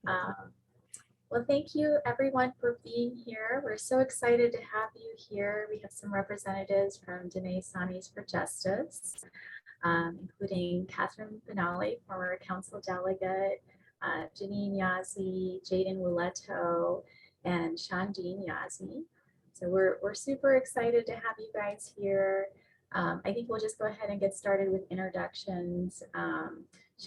Um, well, thank you everyone for being here. We're so excited to have you here. We have some representatives from Dine Sanis for Justice, including Catherine Benali, former council delegate, Janine Yazzie, Jaden Wuleto, and Shandine Yazzie. So we're super excited to have you guys here. I think we'll just go ahead and get started with introductions.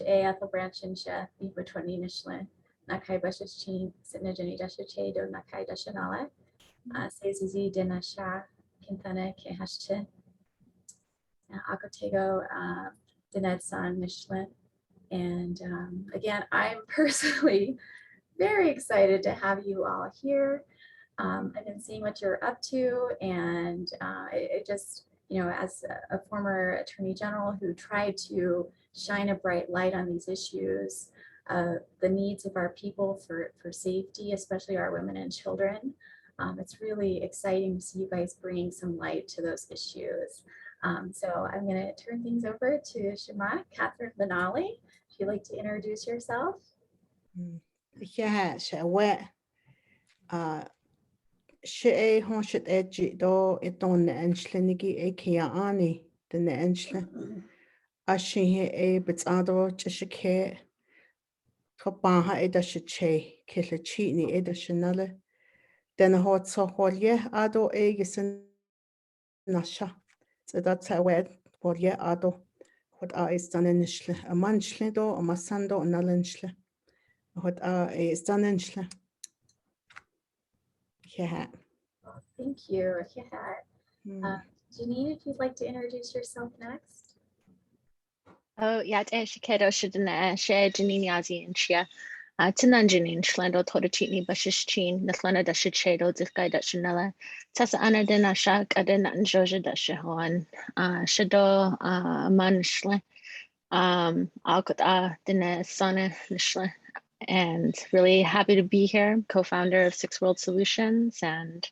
Ethel Branch and Chef, Beaver 20 Michelin, Nakai Bashish Chin, Sidna Jenny Dasha Che, Do Nakai Dashanala, Sezizi Dinasha, Kintana Kehashche, Akotego, Dined San Michelin. And again, I'm personally very excited to have you all here. I've been seeing what you're up to, and it just, as a former attorney general who tried to shine a bright light on these issues, the needs of our people for safety, especially our women and children, it's really exciting to see you guys bringing some light to those issues. So I'm going to turn things over to Shema, Catherine Benali. If you'd like to introduce yourself. Yeah, she honshit edgy do it on the enchlinigi akia ani than the enchla. Ashi a bits ado chishike Kapaha edashe killa chini edashanale. Then a hot so holye ado egison nasha. So that's how we holye ado. What is done in Nishle, a manchle do, a masando, a nalanchle. What is done in Shle. Yeah. Well, thank you. Yeah. Janine, if you'd like to introduce yourself next. Oh, yeah, Shikedo Shidana, Share Janine Yazi and Shia. Tinan Janine, Shlendo Todachini, Bashichin, Nathlana Dashichedo, Zikai Dashanella, Tessa Anna Dinashak, Adena and Joja Dashahoan, Shado Manshle, Alkota Dine Sana Nishle. And really happy to be here, co-founder of Six World Solutions and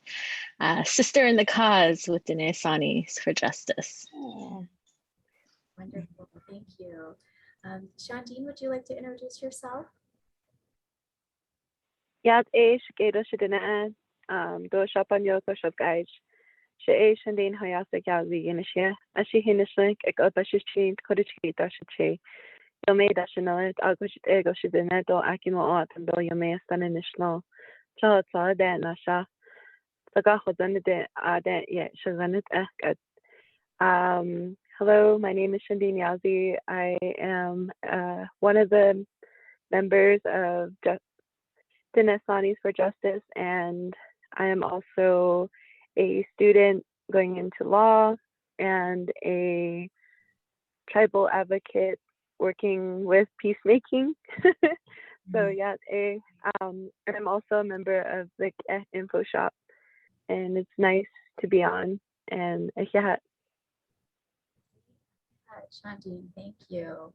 sister in the cause with Dine Sanis for Justice. Oh. Wonderful, thank you. Shandine, would you like to introduce yourself? Yat Shikedo Shidina, do Shapanyo Koshop Guide. She Shandine Hayasa Gazi in a share, as she hinishlik, a god Bashichin, Kodichi Dashache. Yome Dashanel, Agush Ego Shidinedo, Akimo Art and Bill Yome Stan in the snow. Child saw that Nasha. Sagaho done it, yet she ran it. Hello, my name is Shandine Yazzie. I am one of the members of Denise Sanis for Justice, and I am also a student going into law and a tribal advocate working with peacemaking. So yeah, and I'm also a member of the Info Shop, and it's nice to be on. And yeah. Shandine, thank you.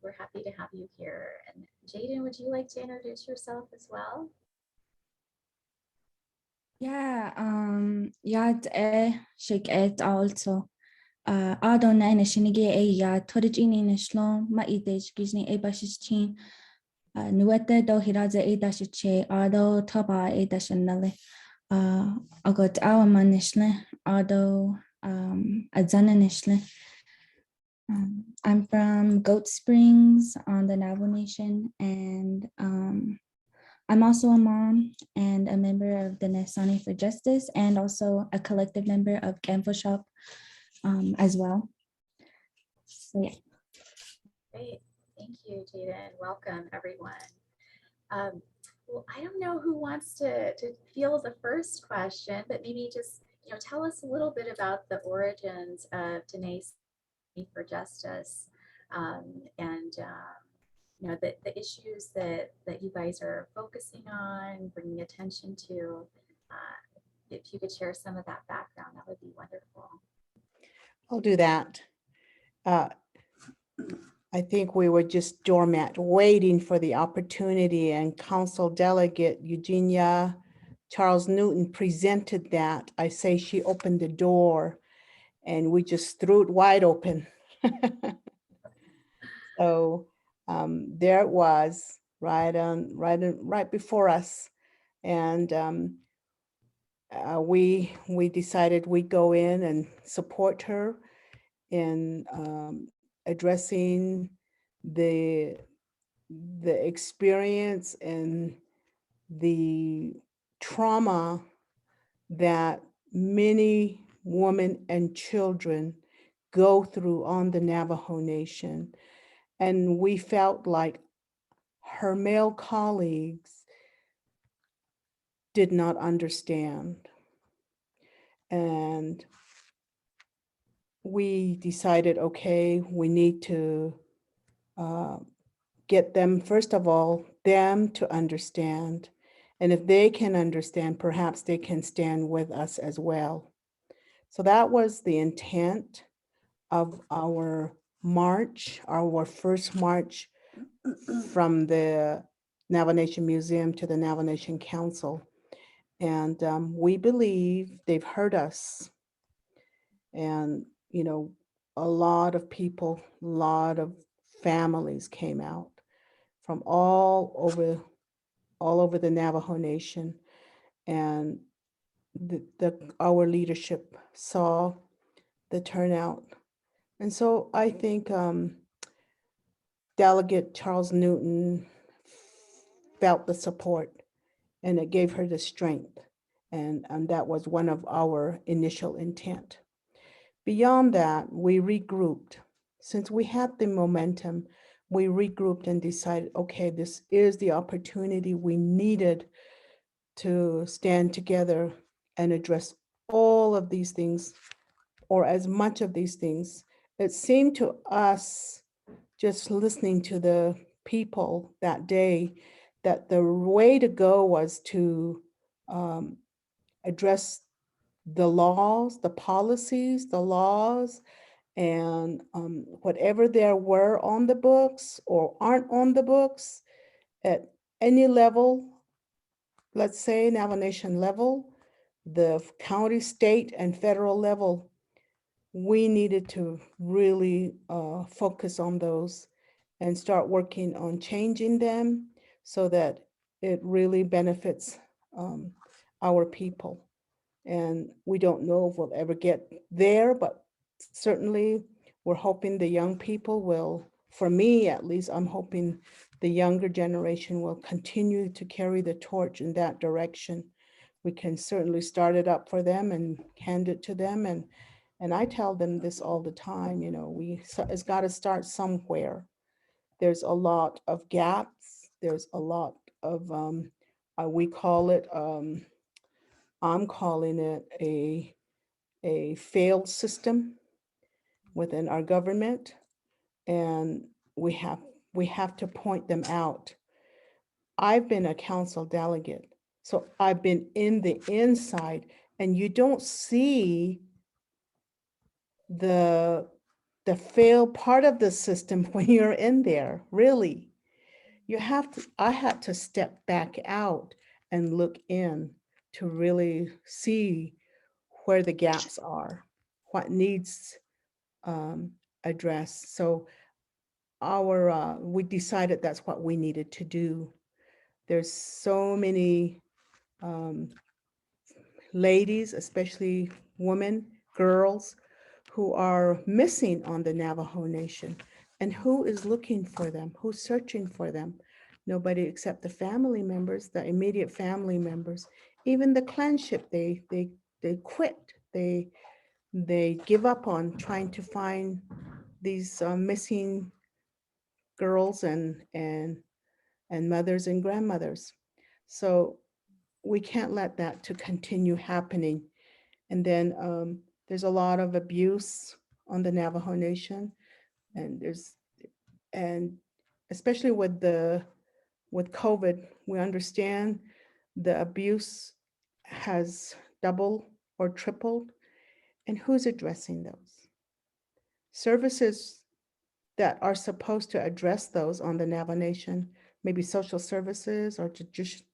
We're happy to have you here. And Jaden, would you like to introduce yourself as well? Yeah, shake it also. Adona in a shinige ya torigini nishlom, ma idej gizni e bashishin, nuete do hiraza e dashiche, ado taba e dashanale. Agot our manishle, ado adzana nishle. I'm from Goat Springs on the Navajo Nation, and I'm also a mom and a member of the Nesani for Justice, and also a collective member of Info Shop as well. So yeah. Great, thank you, Jaden. Welcome, everyone. Well, I don't know who wants to field the first question, but maybe just tell us a little bit about the origins of Denise for Justice, and the issues that you guys are focusing on, bringing attention to. If you could share some of that background, that would be wonderful. I'll do that. I think we were just doormat waiting for the opportunity, and Council Delegate Eugenia Charles Newton presented that. I say she opened the door and we just threw it wide open. So there it was. right before us. And we decided we'd go in and support her in addressing the experience and the trauma that many women and children go through on the Navajo Nation. And we felt like her male colleagues did not understand. And we decided, okay, we need to get them, first of all, them to understand. And if they can understand, perhaps they can stand with us as well. So that was the intent of our march, our first march from the Navajo Nation Museum to the Navajo Nation Council. And we believe they've heard us. And, you know, a lot of people, a lot of families came out from all over the Navajo Nation. And our leadership saw the turnout. And so I think Delegate Charles Newton felt the support, and it gave her the strength. And that was one of our initial intent. Beyond that, we regrouped. Since we had the momentum, we regrouped and decided, okay, this is the opportunity we needed to stand together and address all of these things, or as much of these things. It seemed to us, just listening to the people that day, that the way to go was to address the laws, the policies, the laws, and whatever there were on the books or aren't on the books at any level, let's say Navajo Nation level, the county, state, and federal level, we needed to really focus on those and start working on changing them so that it really benefits our people. And we don't know if we'll ever get there, but certainly we're hoping the young people will, for me at least, I'm hoping the younger generation will continue to carry the torch in that direction. We can certainly start it up for them and hand it to them. And I tell them this all the time, you know, it's got to start somewhere. There's a lot of gaps. There's a lot of, we call it, I'm calling it a failed system within our government. And we have to point them out. I've been a council delegate, so I've been in the inside, and you don't see the failed part of the system when you're in there, really. I had to step back out and look in to really see where the gaps are, what needs addressed. So we decided that's what we needed to do. There's so many ladies, especially women, girls, who are missing on the Navajo Nation. And who is looking for them? Who's searching for them? Nobody except the family members, the immediate family members. Even the clanship, they quit. They give up on trying to find these missing girls and mothers and grandmothers. So we can't let that to continue happening. And then there's a lot of abuse on the Navajo Nation, and especially with COVID, we understand the abuse has doubled or tripled. And who's addressing those? Services that are supposed to address those on the Navajo Nation, maybe social services or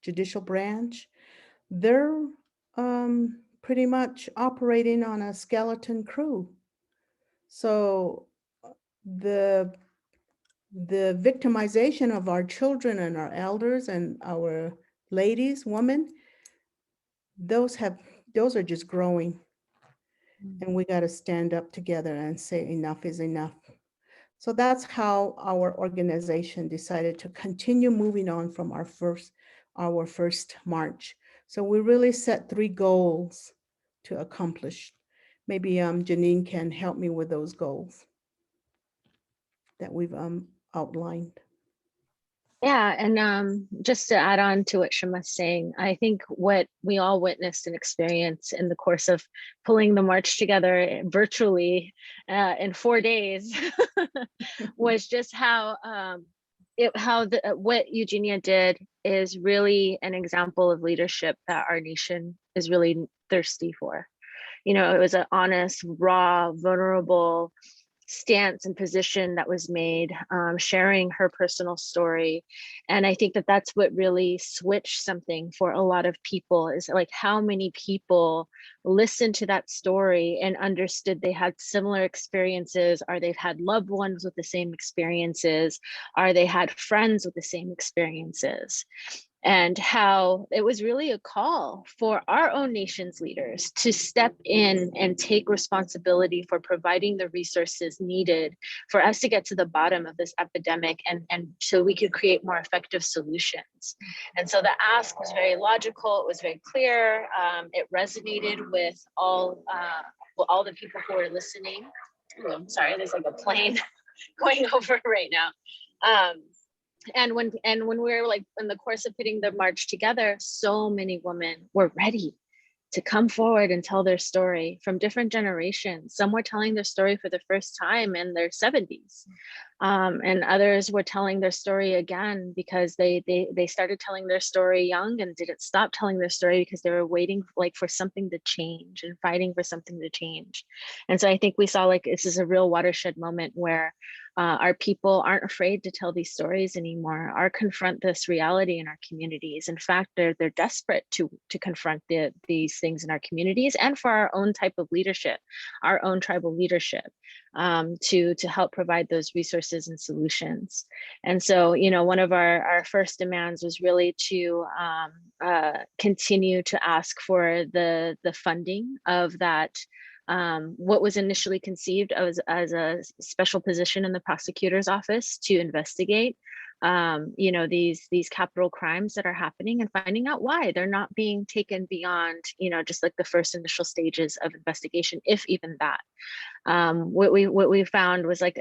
judicial branch, they're pretty much operating on a skeleton crew. So the the victimization of our children and our elders and our ladies, women, those are just growing. And we got to stand up together and say enough is enough. So that's how our organization decided to continue moving on from our first march. So we really set 3 goals to accomplish. Maybe Janine can help me with those goals that we've outlined. Yeah, and just to add on to what Shema's saying, I think what we all witnessed and experienced in the course of pulling the march together virtually in 4 days was just how what Eugenia did is really an example of leadership that our nation is really thirsty for. You know, it was an honest, raw, vulnerable stance and position that was made, sharing her personal story. And I think that that's what really switched something for a lot of people, is like how many people listened to that story and understood they had similar experiences, or they've had loved ones with the same experiences, or they had friends with the same experiences. And how it was really a call for our own nation's leaders to step in and take responsibility for providing the resources needed for us to get to the bottom of this epidemic, and so we could create more effective solutions. And so the ask was very logical, it was very clear, it resonated with all the people who were listening. Oh, I'm sorry, there's like a plane going over right now. And when we were like in the course of putting the march together, so many women were ready to come forward and tell their story from different generations. Some were telling their story for the first time in their 70s. And others were telling their story again because they started telling their story young and didn't stop telling their story because they were waiting like for something to change and fighting for something to change. And so I think we saw like this is a real watershed moment where our people aren't afraid to tell these stories anymore, or confront this reality in our communities. In fact, they're desperate to confront these things in our communities, and for our own type of leadership, our own tribal leadership, to help provide those resources and solutions. And so, you know, one of our first demands was really to continue to ask for the funding of that. What was initially conceived as a special position in the prosecutor's office to investigate, you know, these capital crimes that are happening, and finding out why they're not being taken beyond, you know, just like the first initial stages of investigation, if even that. What we found was like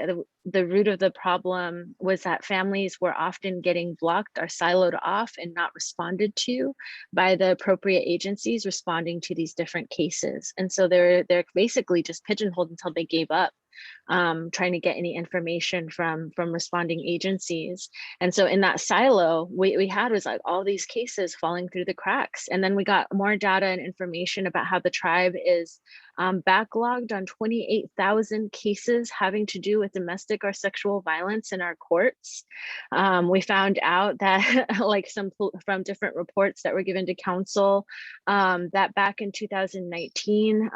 the root of the problem was that families were often getting blocked or siloed off and not responded to by the appropriate agencies responding to these different cases. And so they're basically just pigeonholed until they gave up trying to get any information from responding agencies. And so in that silo, we had was like all these cases falling through the cracks. And then we got more data and information about how the tribe is backlogged on 28,000 cases having to do with domestic or sexual violence in our courts. We found out that like from different reports that were given to council, that back in 2019,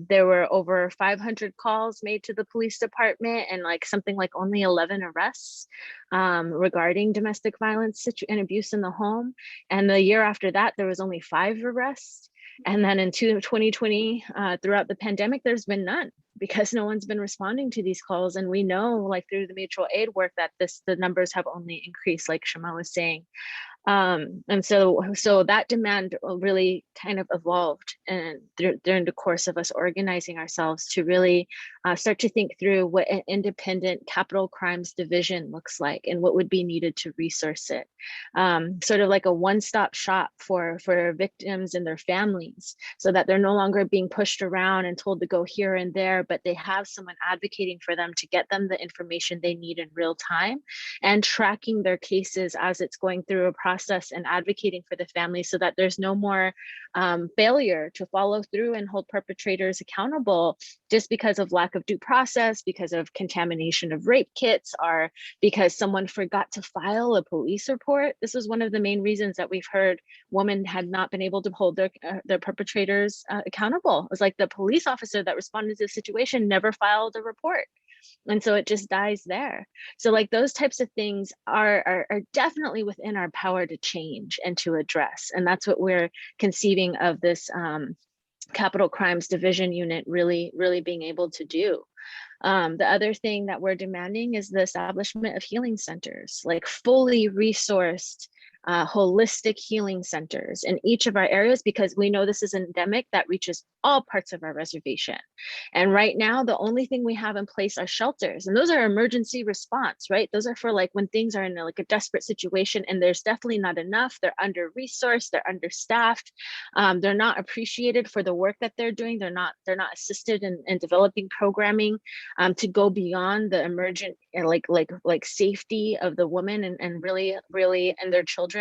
there were over 500 calls made to the police department and like something like only 11 arrests regarding domestic violence and abuse in the home. And the year after that, there was only 5 arrests. And then in 2020, throughout the pandemic, there's been none, because no one's been responding to these calls. And we know, like through the mutual aid work, that the numbers have only increased, like Shema was saying. And so that demand really kind of evolved, and during the course of us organizing ourselves to really start to think through what an independent capital crimes division looks like and what would be needed to resource it. Sort of like a one-stop shop for victims and their families, so that they're no longer being pushed around and told to go here and there, but they have someone advocating for them to get them the information they need in real time, and tracking their cases as it's going through a process and advocating for the family, so that there's no more failure to follow through and hold perpetrators accountable just because of lack of due process, because of contamination of rape kits, or because someone forgot to file a police report. This was one of the main reasons that we've heard women had not been able to hold their perpetrators accountable. It was like the police officer that responded to the situation never filed a report. And so it just dies there. So like those types of things are definitely within our power to change and to address. And that's what we're conceiving of this capital crimes division unit really being able to do. The other thing that we're demanding is the establishment of healing centers, like fully resourced, holistic healing centers in each of our areas, because we know this is an endemic that reaches all parts of our reservation. And right now, the only thing we have in place are shelters, and those are emergency response, right? Those are for like when things are in like a desperate situation, and there's definitely not enough. They're under-resourced, they're understaffed, they're not appreciated for the work that they're doing. They're not assisted in developing programming to go beyond the emergent like safety of the woman and really and their children,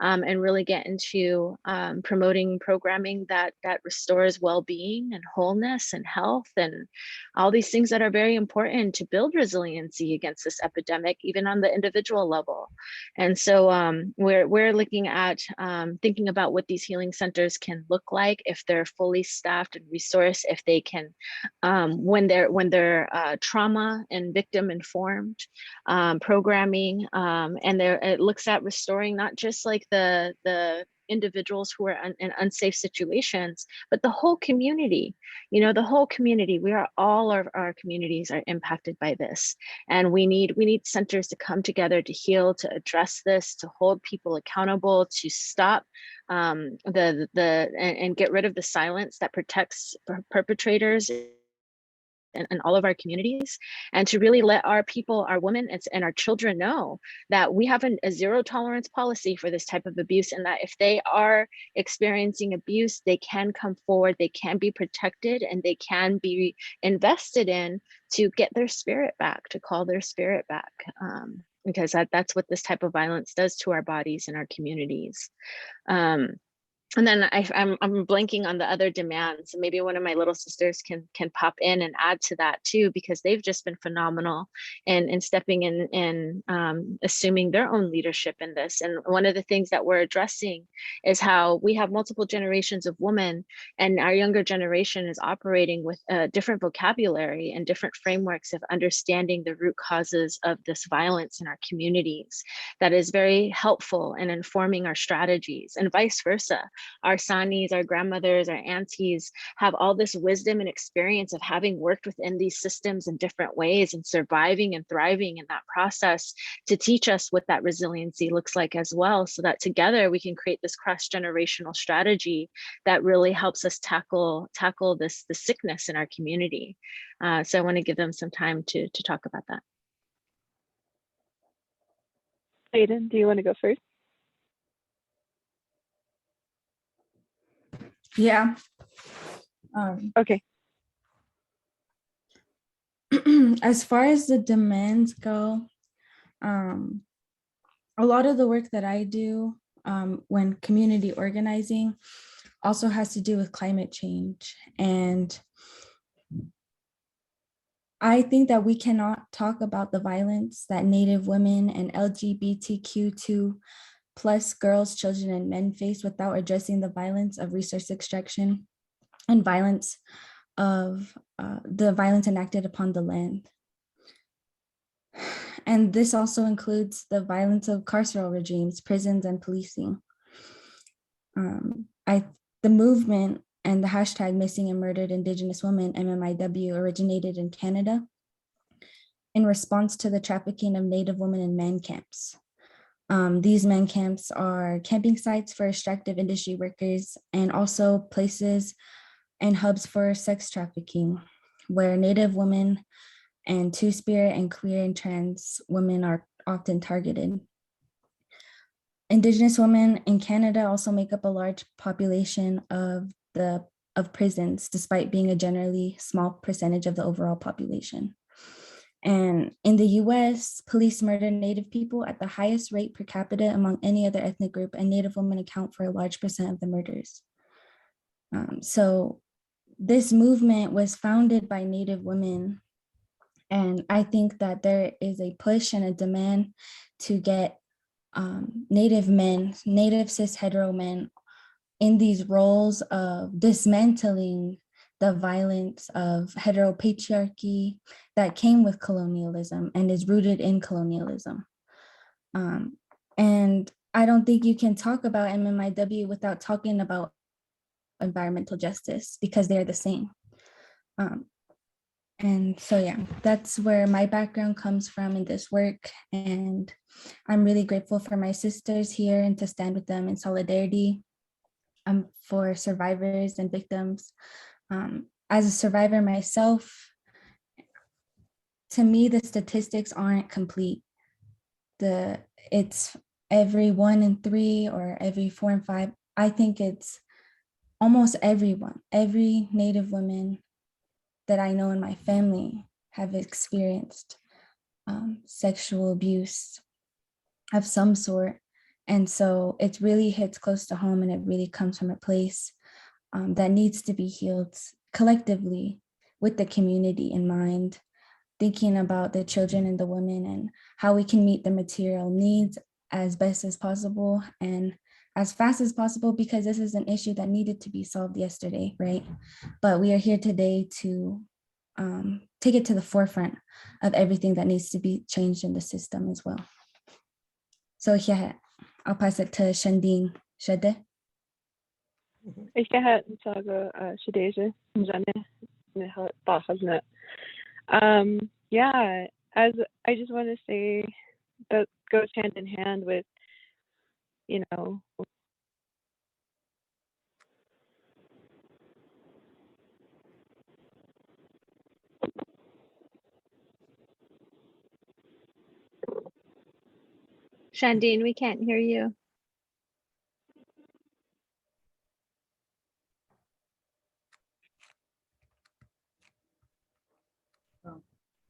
and really get into promoting programming that restores well-being and wholeness and health and all these things that are very important to build resiliency against this epidemic, even on the individual level. And so we're looking at thinking about what these healing centers can look like if they're fully staffed and resourced, if they can when they're trauma and victim informed programming, and it looks at restoring not just like the individuals who are in unsafe situations, but the whole community. You know, the whole community. We are all our communities are impacted by this, and we need centers to come together to heal, to address this, to hold people accountable, to stop and get rid of the silence that protects perpetrators in all of our communities, and to really let our people, our women and our children know that we have a zero tolerance policy for this type of abuse, and that if they are experiencing abuse, they can come forward, they can be protected, and they can be invested in to get their spirit back, to call their spirit back, because that's what this type of violence does to our bodies and our communities. And then I'm blanking on the other demands. Maybe one of my little sisters can pop in and add to that too, because they've just been phenomenal in stepping in and assuming their own leadership in this. And one of the things that we're addressing is how we have multiple generations of women, and our younger generation is operating with a different vocabulary and different frameworks of understanding the root causes of this violence in our communities. That is very helpful in informing our strategies, and vice versa. Our Sanis, our grandmothers, our aunties have all this wisdom and experience of having worked within these systems in different ways and surviving and thriving in that process to teach us what that resiliency looks like as well, so that together we can create this cross-generational strategy that really helps us tackle the sickness in our community. So I want to give them some time to talk about that. Aiden, do you want to go first? Yeah. Okay. As far as the demands go, a lot of the work that I do when community organizing also has to do with climate change. And I think that we cannot talk about the violence that Native women and LGBTQ2 plus girls, children, and men face without addressing the violence of resource extraction and violence of the violence enacted upon the land. And this also includes the violence of carceral regimes, prisons, and policing. The movement and the hashtag Missing and Murdered Indigenous Women, MMIW, originated in Canada in response to the trafficking of Native women in man camps. These man camps are camping sites for extractive industry workers and also places and hubs for sex trafficking, where Native women and Two-Spirit and queer and trans women are often targeted. Indigenous women in Canada also make up a large population of prisons, despite being a generally small percentage of the overall population. And in the US, police murder Native people at the highest rate per capita among any other ethnic group, and Native women account for a large percent of the murders. So this movement was founded by Native women, and I think that there is a push and a demand to get Native men, Native cis hetero men in these roles of dismantling the violence of heteropatriarchy that came with colonialism and is rooted in colonialism. And I don't think you can talk about MMIW without talking about environmental justice, because they're the same. And so, yeah, that's where my background comes from in this work. And I'm really grateful for my sisters here and to stand with them in solidarity for survivors and victims. As a survivor myself, to me, the statistics aren't complete. It's every 1 in 3 or every 4 and 5. I think it's almost everyone, every Native woman that I know in my family have experienced sexual abuse of some sort. And so it really hits close to home, and it really comes from a place that needs to be healed collectively with the community in mind, thinking about the children and the women and how we can meet the material needs as best as possible and as fast as possible, because this is an issue that needed to be solved yesterday, right? But we are here today to take it to the forefront of everything that needs to be changed in the system as well. So yeah, I'll pass it to Shandine. Shade. Ich gehe und sage, Shadeja, yeah, as I just want to say that goes hand in hand with, you know, Shandine, we can't hear you.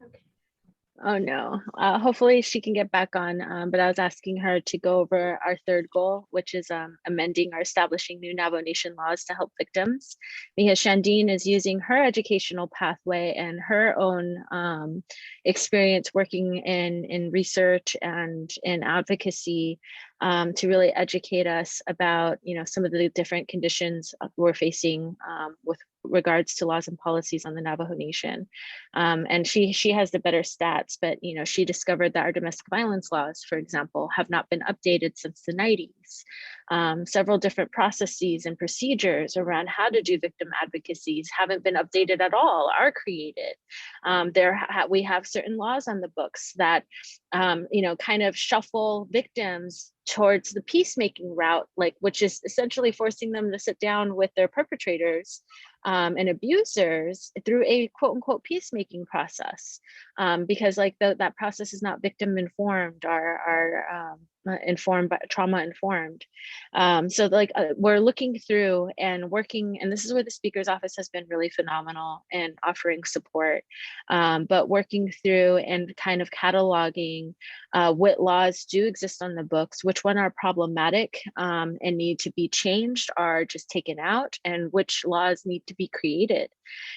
Okay. Oh no, hopefully she can get back on, but I was asking her to go over our third goal, which is amending or establishing new Navajo Nation laws to help victims, because Shandine is using her educational pathway and her own experience working in research and in advocacy to really educate us about, you know, some of the different conditions we're facing with regards to laws and policies on the Navajo Nation. And she has the better stats, but, you know, she discovered that our domestic violence laws, for example, have not been updated since the 90s. Several different processes and procedures around how to do victim advocacies haven't been updated at all, are created. We have certain laws on the books that, you know, kind of shuffle victims towards the peacemaking route, like, which is essentially forcing them to sit down with their perpetrators and abusers through a quote unquote peacemaking process, because like that process is not victim informed or informed, but trauma informed. So like we're looking through and working, and this is where the Speaker's Office has been really phenomenal in offering support, but working through and kind of cataloging what laws do exist on the books, which one are problematic and need to be changed or just taken out, and which laws need to be created.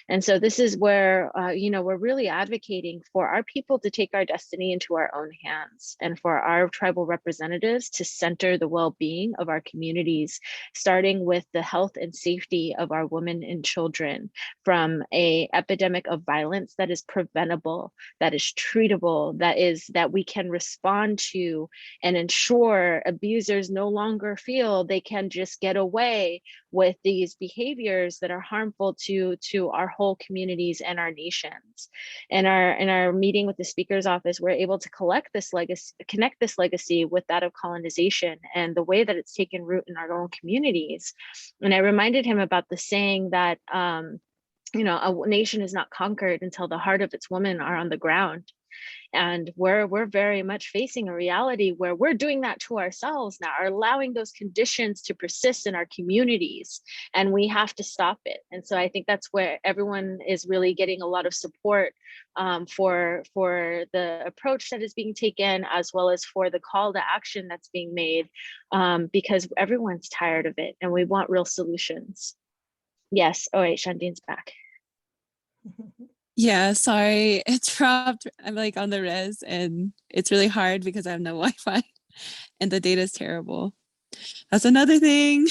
And so this is where, you know, we're really advocating for our people to take our destiny into our own hands, and for our tribal representatives to center the well-being of our communities, starting with the health and safety of our women and children from an epidemic of violence that is preventable, that is treatable, that we can respond to and ensure abusers no longer feel they can just get away with these behaviors that are harmful to our whole communities and our nations. In our meeting with the Speaker's Office, we're able to connect this legacy with that of colonization and the way that it's taken root in our own communities. And I reminded him about the saying that you know, a nation is not conquered until the heart of its women are on the ground. And we're very much facing a reality where we're doing that to ourselves now, are allowing those conditions to persist in our communities, and we have to stop it. And so I think that's where everyone is really getting a lot of support for the approach that is being taken, as well as for the call to action that's being made, because everyone's tired of it and we want real solutions. Yes. Oh wait, Shandine's back. Yeah, sorry, it dropped. I'm like on the res and it's really hard because I have no Wi-Fi and the data is terrible. That's another thing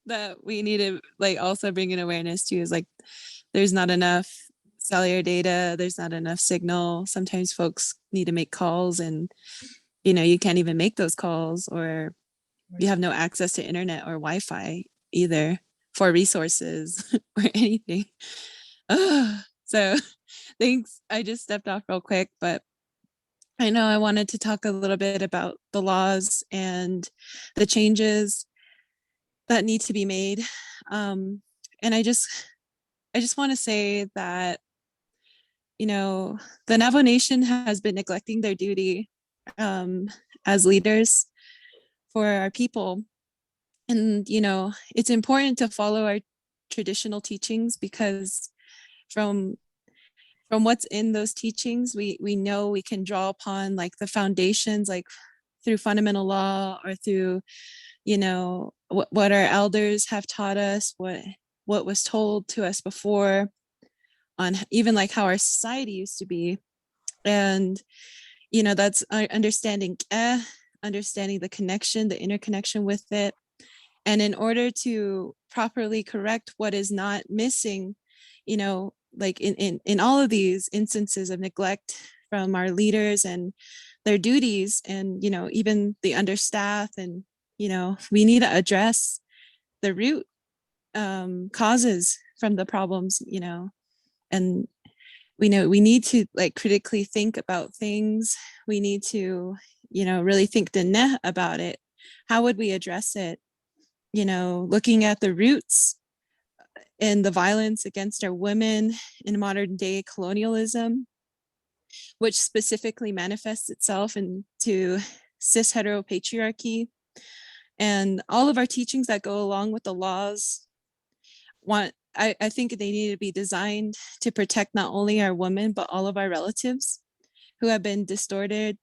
that we need to like also bring in awareness to is like there's not enough cellular data, there's not enough signal. Sometimes folks need to make calls and you can't even make those calls, or you have no access to internet or Wi-Fi either for resources or anything. So thanks. I just stepped off real quick, but I know I wanted to talk a little bit about the laws and the changes that need to be made. And I just want to say that, the Navajo Nation has been neglecting their duty as leaders for our people. And, it's important to follow our traditional teachings, because from what's in those teachings, we know we can draw upon like the foundations, like through fundamental law or through, what our elders have taught us, what was told to us before, on even like how our society used to be. And, that's understanding the connection, the interconnection with it. And in order to properly correct what is not missing, like in all of these instances of neglect from our leaders and their duties, and, even the understaffed, and, we need to address the root causes from the problems, and we need to like critically think about things. We need to, really think about it. How would we address it? Looking at the roots and the violence against our women in modern day colonialism, which specifically manifests itself into cis heteropatriarchy, and all of our teachings that go along with the laws. I think they need to be designed to protect not only our women, but all of our relatives who have been distorted,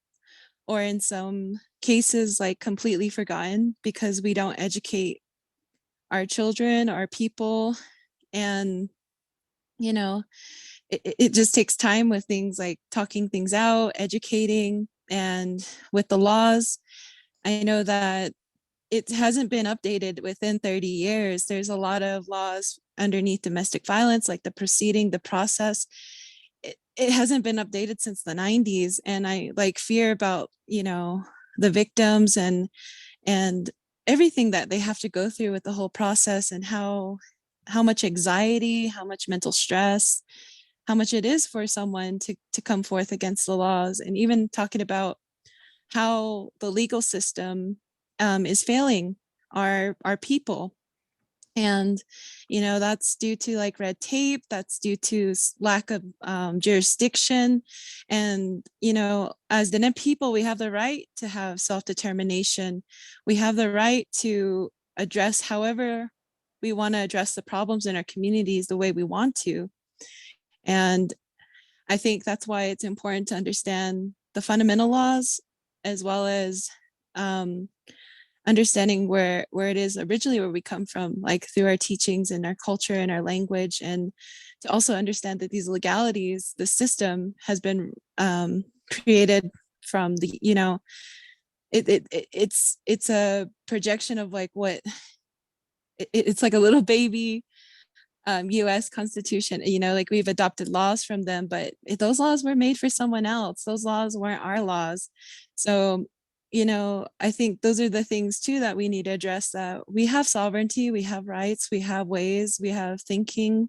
or in some cases like completely forgotten, because we don't educate our children, our people. And it just takes time with things like talking things out, educating. And with the laws, I know that it hasn't been updated within 30 years. There's a lot of laws underneath domestic violence, like the proceeding, the process. It hasn't been updated since the 90s. And I like fear about, the victims and everything that they have to go through with the whole process, and how much anxiety, how much mental stress, how much it is for someone to come forth against the laws. And even talking about how the legal system is failing our people. And, that's due to like red tape, that's due to lack of jurisdiction. And, as the people, we have the right to have self-determination. We have the right to address however we want to address the problems in our communities the way we want to. And I think that's why it's important to understand the fundamental laws, as well as understanding where it is originally where we come from, like through our teachings and our culture and our language, and to also understand that these legalities, the system has been created from the, it's a projection of like what it's like a little baby US Constitution, like we've adopted laws from them, but those laws were made for someone else. Those laws weren't our laws. So, I think those are the things too that we need to address, that we have sovereignty, we have rights, we have ways, we have thinking,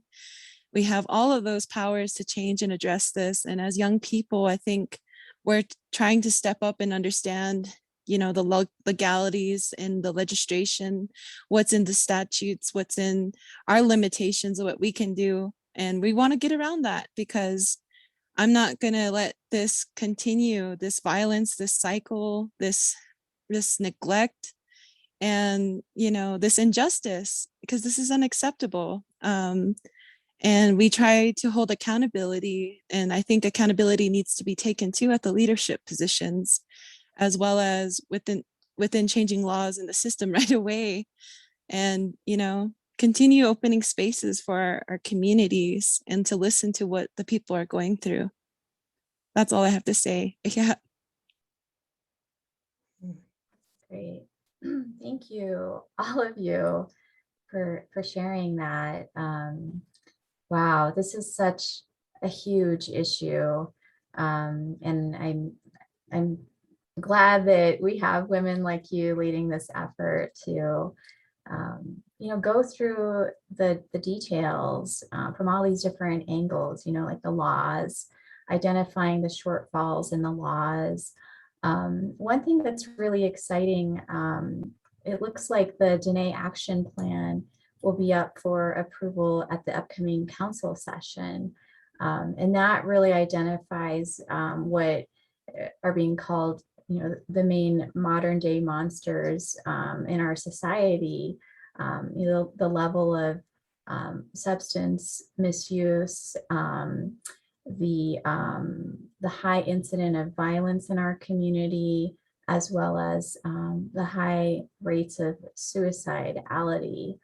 we have all of those powers to change and address this. And as young people, I think we're trying to step up and understand, the legalities and the legislation, what's in the statutes, what's in our limitations of what we can do. And we want to get around that, because I'm not going to let this continue, this violence, this cycle, this neglect, and, this injustice, because this is unacceptable. And we try to hold accountability. And I think accountability needs to be taken too at the leadership positions, as well as within changing laws in the system right away. And, continue opening spaces for our communities, and to listen to what the people are going through. That's all I have to say. Yeah. Great. Thank you, all of you. for sharing that. Wow, this is such a huge issue. And I'm glad that we have women like you leading this effort to go through the details from all these different angles, like the laws, identifying the shortfalls in the laws. One thing that's really exciting, it looks like the Dine Action Plan will be up for approval at the upcoming council session. And that really identifies what are being called, the main modern day monsters in our society. The level of substance misuse, the high incident of violence in our community, as well as the high rates of suicidality.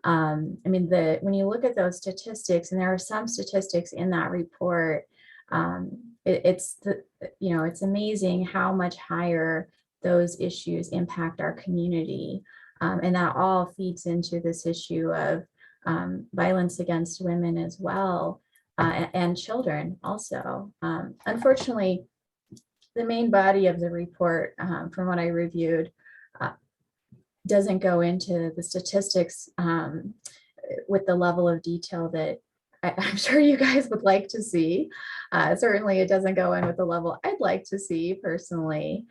When you look at those statistics, and there are some statistics in that report, it's amazing how much higher those issues impact our community. And that all feeds into this issue of violence against women as well, and children also. Unfortunately, the main body of the report, from what I reviewed, doesn't go into the statistics with the level of detail that I'm sure you guys would like to see. Certainly it doesn't go in with the level I'd like to see personally.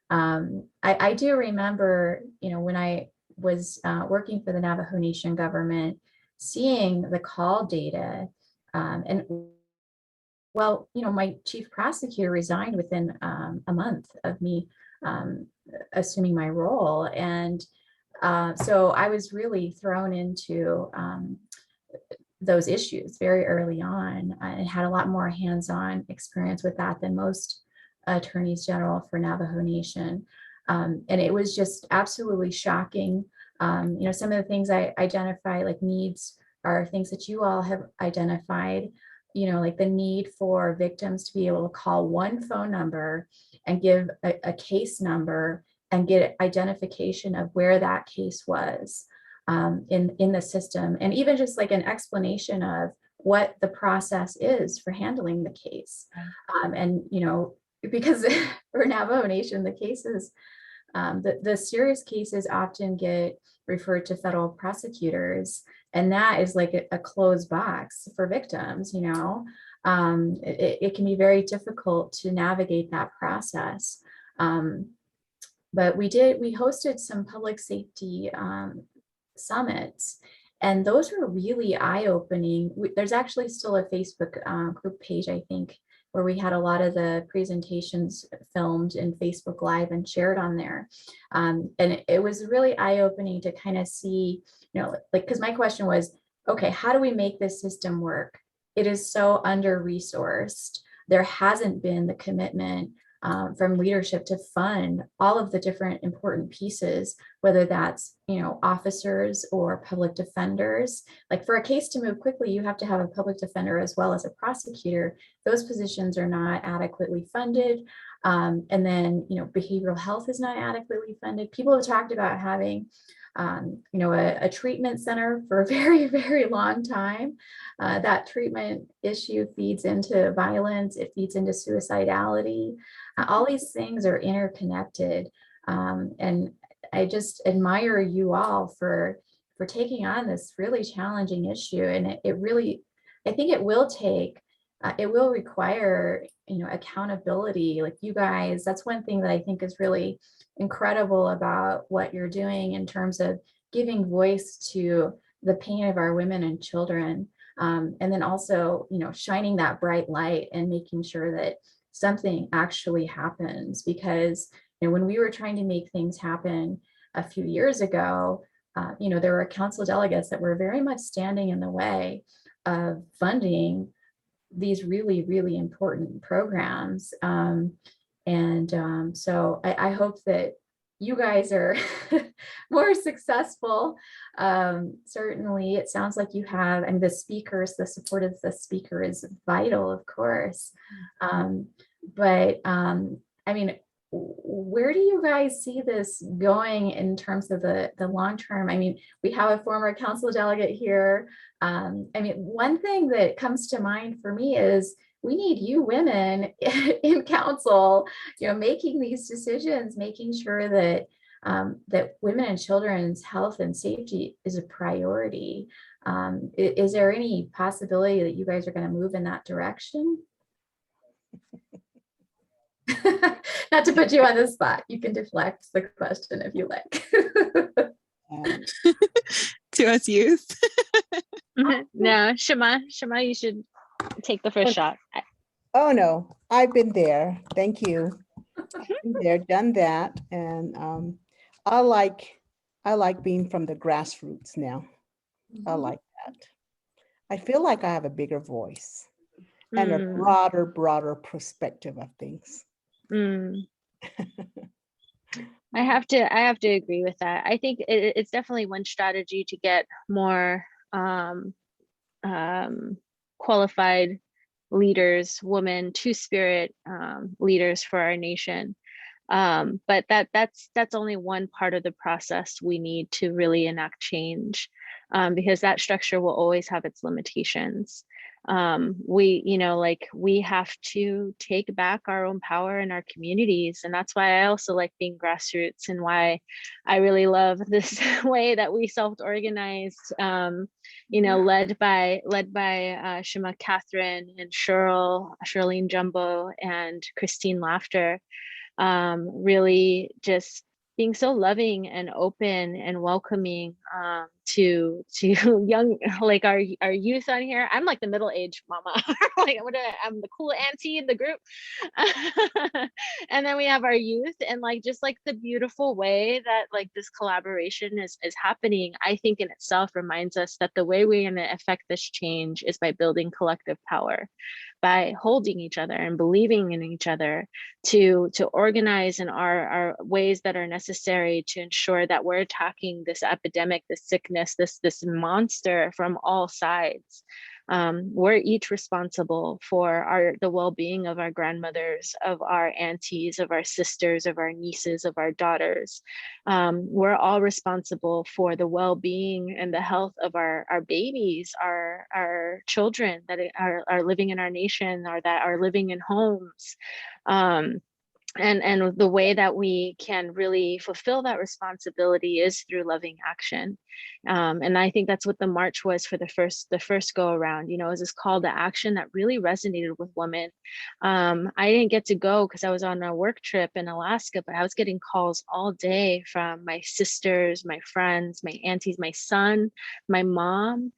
I do remember, when I was working for the Navajo Nation government, seeing the call data, and my chief prosecutor resigned within a month of me assuming my role. And so I was really thrown into those issues very early on, and had a lot more hands-on experience with that than most attorneys general for Navajo Nation. And it was just absolutely shocking. Some of the things I identify, like needs, are things that you all have identified, like the need for victims to be able to call one phone number and give a case number and get identification of where that case was in the system, and even just like an explanation of what the process is for handling the case. And because for Navajo Nation, the cases, the serious cases often get referred to federal prosecutors, and that is like a closed box for victims. It can be very difficult to navigate that process. But we hosted some public safety summits, and those were really eye-opening. There's actually still a Facebook group page, I think, where we had a lot of the presentations filmed in Facebook Live and shared on there. And it was really eye-opening to kind of see, because my question was, okay, how do we make this system work? It is so under-resourced. There hasn't been the commitment from leadership to fund all of the different important pieces, whether that's, officers or public defenders. Like for a case to move quickly, you have to have a public defender as well as a prosecutor. Those positions are not adequately funded. And then, behavioral health is not adequately funded. People have talked about having a treatment center for a very, very long time. That treatment issue feeds into violence. It feeds into suicidality. All these things are interconnected. And I just admire you all for taking on this really challenging issue. And I think it will require, accountability. Like you guys, that's one thing that I think is really incredible about what you're doing in terms of giving voice to the pain of our women and children. And then also, shining that bright light and making sure that something actually happens. Because, when we were trying to make things happen a few years ago, there were council delegates that were very much standing in the way of funding these really, really important programs. So I hope that you guys are more successful. Certainly, it sounds like you have, and the support of the speaker is vital, of course. where do you guys see this going in terms of the long term? I mean, we have a former council delegate here. I mean, one thing that comes to mind for me is we need you women in council, making these decisions, making sure that that women and children's health and safety is a priority. Is there any possibility that you guys are going to move in that direction? Not to put you on the spot, you can deflect the question if you like. To us youth. No, Shema, you should take the first shot. Oh no, I've been there. Thank you. Been there, done that, and I like being from the grassroots now. I like that. I feel like I have a bigger voice and a broader perspective of things. I have to agree with that. I think it's definitely one strategy to get more qualified leaders, women, two-spirit leaders for our nation. But that's only one part of the process we need to really enact change, because that structure will always have its limitations. We have to take back our own power in our communities, and that's why I also like being grassroots, and why I really love this way that we self-organized, led by Shema Catherine and Charlene Jumbo and Christine Laughter. Really just being so loving and open and welcoming to young, like our youth on here. I'm like the middle-aged mama. Like I'm the cool auntie in the group. And then we have our youth, and just the beautiful way that this collaboration is happening, I think in itself reminds us that the way we're going to affect this change is by building collective power, by holding each other and believing in each other to organize in our ways that are necessary to ensure that we're attacking this epidemic, this sickness, this monster from all sides. We're each responsible for the well-being of our grandmothers, of our aunties, of our sisters, of our nieces, of our daughters. We're all responsible for the well-being and the health of our babies, our children that are living in our nation, or that are living in homes. And the way that we can really fulfill that responsibility is through loving action. And I think that's what the march was for the first go around, is this call to action that really resonated with women. I didn't get to go because I was on a work trip in Alaska, but I was getting calls all day from my sisters, my friends, my aunties, my son, my mom,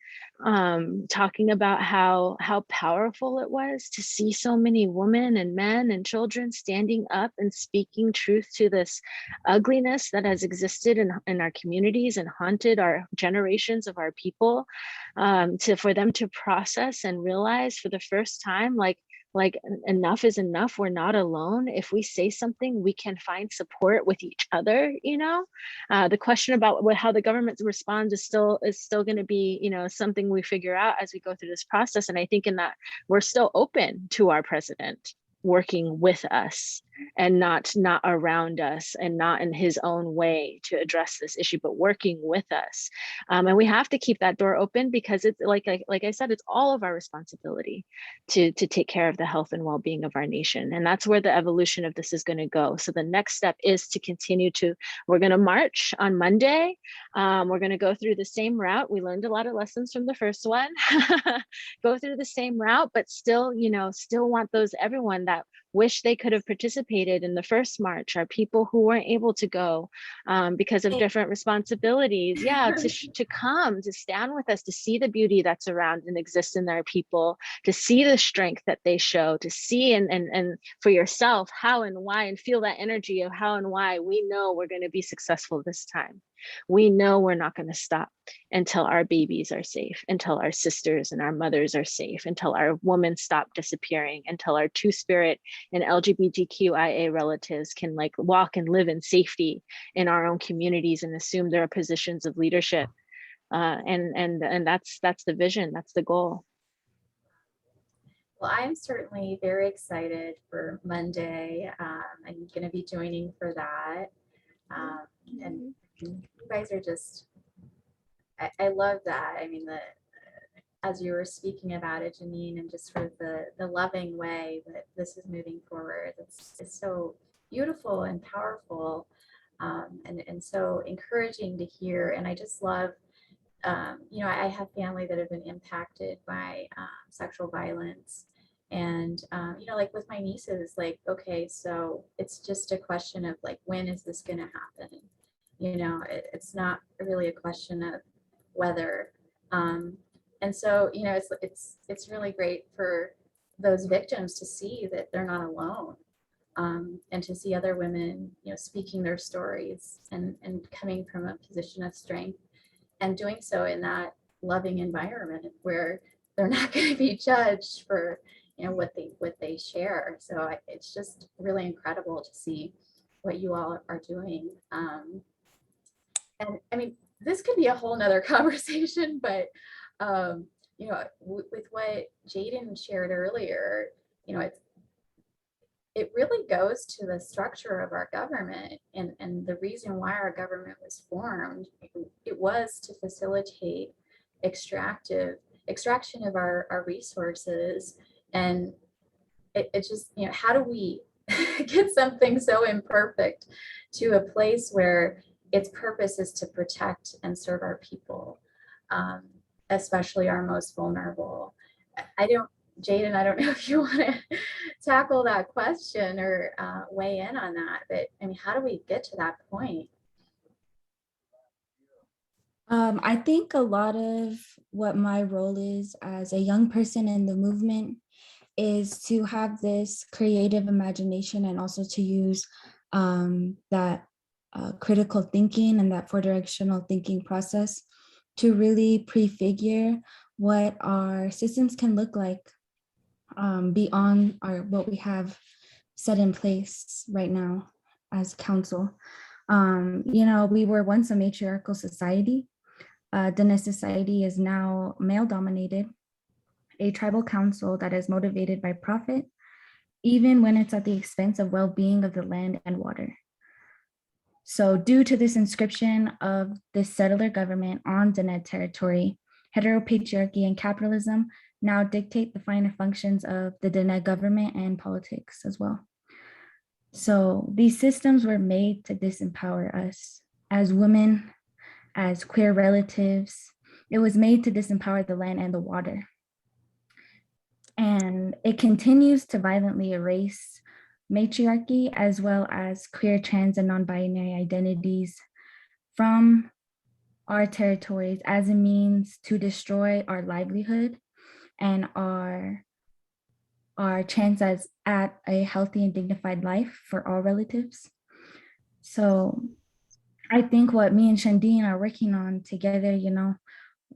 talking about how powerful it was to see so many women and men and children standing up and speaking truth to this ugliness that has existed in our communities and haunted our generations of our people, for them to process and realize for the first time, like enough is enough. We're not alone. If we say something, we can find support with each other. The question about how the government responds is still going to be, something we figure out as we go through this process. And I think in that we're still open to our president working with us and not around us, and not in his own way to address this issue, but working with us. And we have to keep that door open, because it's like I said, it's all of our responsibility to take care of the health and well-being of our nation. And that's where the evolution of this is going to go. So the next step is to continue we're going to march on Monday. We're going to go through the same route. We learned a lot of lessons from the first one. Go through the same route, but still want everyone that wish they could have participated in the first march, are people who weren't able to go because of different responsibilities, to come, to stand with us, to see the beauty that's around and exists in their people, to see the strength that they show, to see and for yourself how and why, and feel that energy of how and why we know we're going to be successful this time. We know we're not going to stop until our babies are safe, until our sisters and our mothers are safe, until our women stop disappearing, until our two-spirit and LGBTQIA relatives can walk and live in safety in our own communities and assume their positions of leadership. And that's the vision, that's the goal. Well, I'm certainly very excited for Monday. I'm going to be joining for that. And you guys are just, I love that. I mean, as you were speaking about it, Janine, and just sort of the loving way that this is moving forward, it's so beautiful and powerful, and so encouraging to hear. And I just love, you know, I have family that have been impacted by sexual violence. And, you know, like with my nieces, like, okay, so it's just a question of like, when is this going to happen? You know, it's not really a question of whether. And so, you know, it's really great for those victims to see that they're not alone. And to see other women, you know, speaking their stories and coming from a position of strength and doing so in that loving environment where they're not going to be judged for, you know, what they share. So it's just really incredible to see what you all are doing. And I mean, this could be a whole nother conversation, but you know, with what Jaden shared earlier, you know, it really goes to the structure of our government and the reason why our government was formed. It was to facilitate extraction of our resources. And it just, you know, how do we get something so imperfect to a place where its purpose is to protect and serve our people, especially our most vulnerable? Jaden, I don't know if you want to tackle that question or weigh in on that, but I mean, how do we get to that point? I think a lot of what my role is as a young person in the movement is to have this creative imagination and also to use that critical thinking and that four-directional thinking process to really prefigure what our systems can look like beyond what we have set in place right now as council. You know, we were once a matriarchal society. Dine society is now male dominated, a tribal council that is motivated by profit, even when it's at the expense of well-being of the land and water. So due to this inscription of this settler government on Dine territory, heteropatriarchy and capitalism now dictate the finer functions of the Dine government and politics as well. So these systems were made to disempower us as women, as queer relatives. It was made to disempower the land and the water. And it continues to violently erase matriarchy as well as queer, trans, and non-binary identities from our territories as a means to destroy our livelihood and our chances at a healthy and dignified life for all relatives. So I think what me and Shandine are working on together, you know,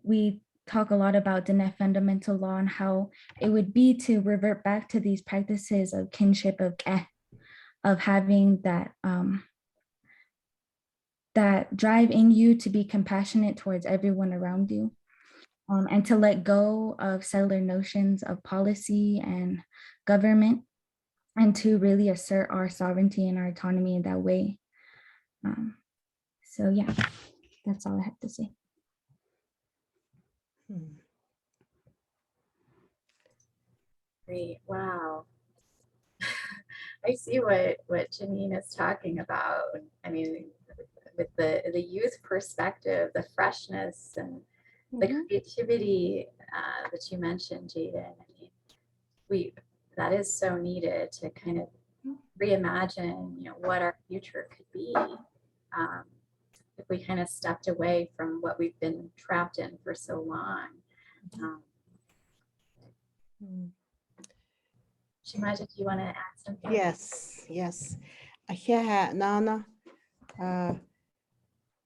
we talk a lot about Dine fundamental law and how it would be to revert back to these practices of kinship, of having that that drive in you to be compassionate towards everyone around you, and to let go of settler notions of policy and government, and to really assert our sovereignty and our autonomy in that way. So yeah, that's all I have to say. Great, wow. I see what Janine is talking about. I mean, with the youth perspective, the freshness and the creativity that you mentioned, Jaden. I mean, that is so needed to kind of reimagine, you know, what our future could be if we kind of stepped away from what we've been trapped in for so long. Shimaj, if you want to add something. Yes. Ahia nana.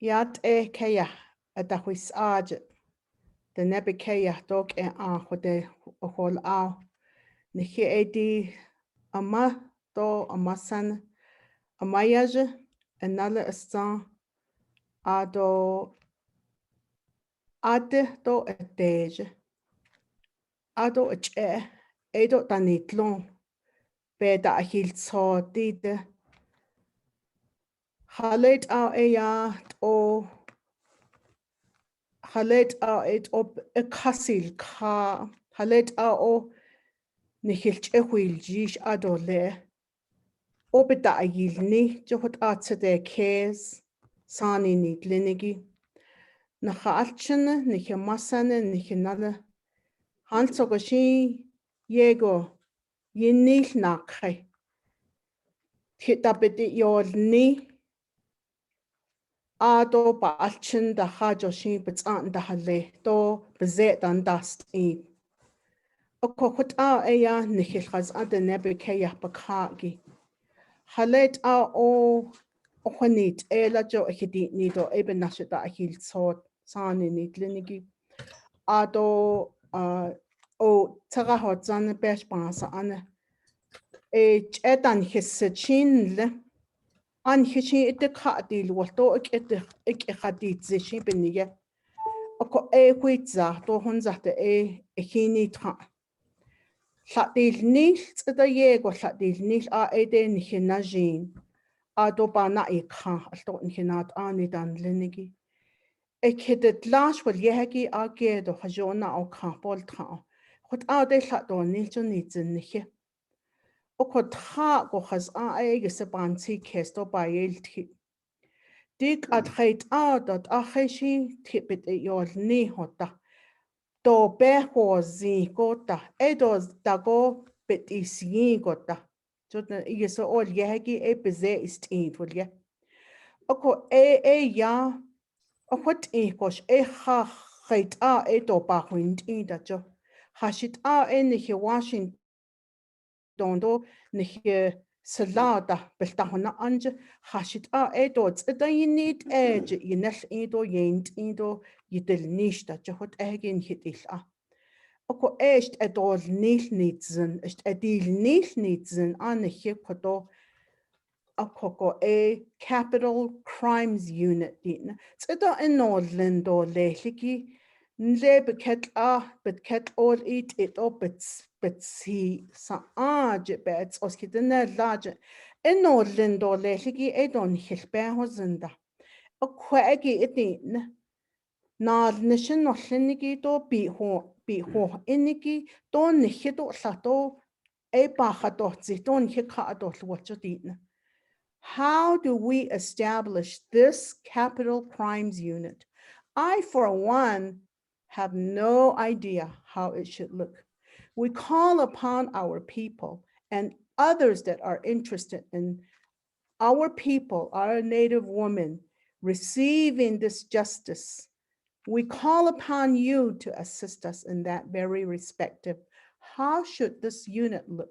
Yat e kaya atahwis aj. The nebi kaya dog e hote hol au. Nihi edi ama do amasan amayaj anala astan ado ade do etej ado eche Edo tanitlon. Beda ahiltso dide. Halet au eya o halet au et op e kasil ka halet au o nihilch e huil jish adole. Obeda ayilni johot atsede kes sani ni glinigi. Nachalchene nich masane nich nale. Hansogoshi yego yinil nakhe. Hitabedi yolni Ado ba alchin da hajoshi bitsant da hale do bezet dan dast e. Okokot a eya nichilchaz ade nebe keya bakagi. Halet a o ochonit ela jo echidit nido eben nashita ahil sot sani nit linigi. Ado o tagahot zane besh basa ane. Edan hisachin le. An hishi ite kaadil walto ik hadit zishi benige. Oko huitza to honzate hini tra. Ladil nil tsida yego ladil nil a de nihinajin. Ado bana ikha alto nihinat ani dan linigi. Hidet lash wal yehegi a gedo hajona o kapol tra. Hot a de lado nil jo nitzin nihe. Oko tra go has a se bansi kesto ba yelti. Dig at heit dat a heshi tipit yol ni hota. Do beho zi gota. Edos dago bit is yin gota. Jodna iso ol yehegi beze ist in fulje. Oko ya. O what kosh ha heit do ba wind in da jo. Hashit ni Washington do ni salada beltahona anje hashit edots need edge yinel edo yent edo yidel nishta johot egin hitil Oko echt edol nil nitzen echt edil nil nitzen aniche kodo Akoko Capital Crimes Unit din. Tsida enodlen do leliki nle bet all it si sa bets oskidene laje enodlen do leliki edon hilbe hozinda. Akwegi idin na nishin no linigi do bi ho inigi do nihido lato baha do zidon hika do lwachadin. How do we establish this capital crimes unit? I, for one, have no idea how it should look. We call upon our people and others that are interested in our people, our Native women, receiving this justice. We call upon you to assist us in that very respective. How should this unit look?